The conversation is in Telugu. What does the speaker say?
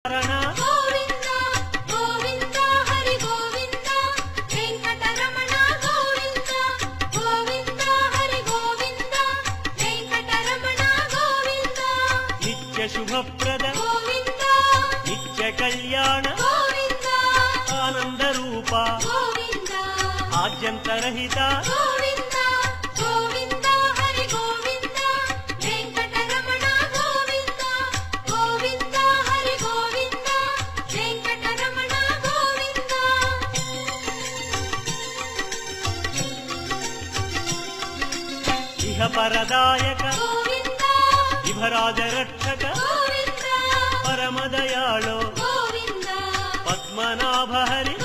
గోవింద గోవింద హరి గోవింద వెంకటరమణ గోవింద గోవింద హరి గోవింద వెంకటరమణ గోవింద నిత్య శుభప్రద గోవింద నిత్య కళ్యాణ గోవింద ఆనంద రూప గోవింద ఆద్యంతరహిత గోవింద గోవింద హరి గోవింద వెంకటరమణ గోవింద గోవింద హరి గోవింద వెంకటరమణ గోవింద ఇహ పరదాయక గోవింద ఇహరాజ రక్షక గోవింద పరమదయాళో గోవింద పద్మనాభ హరి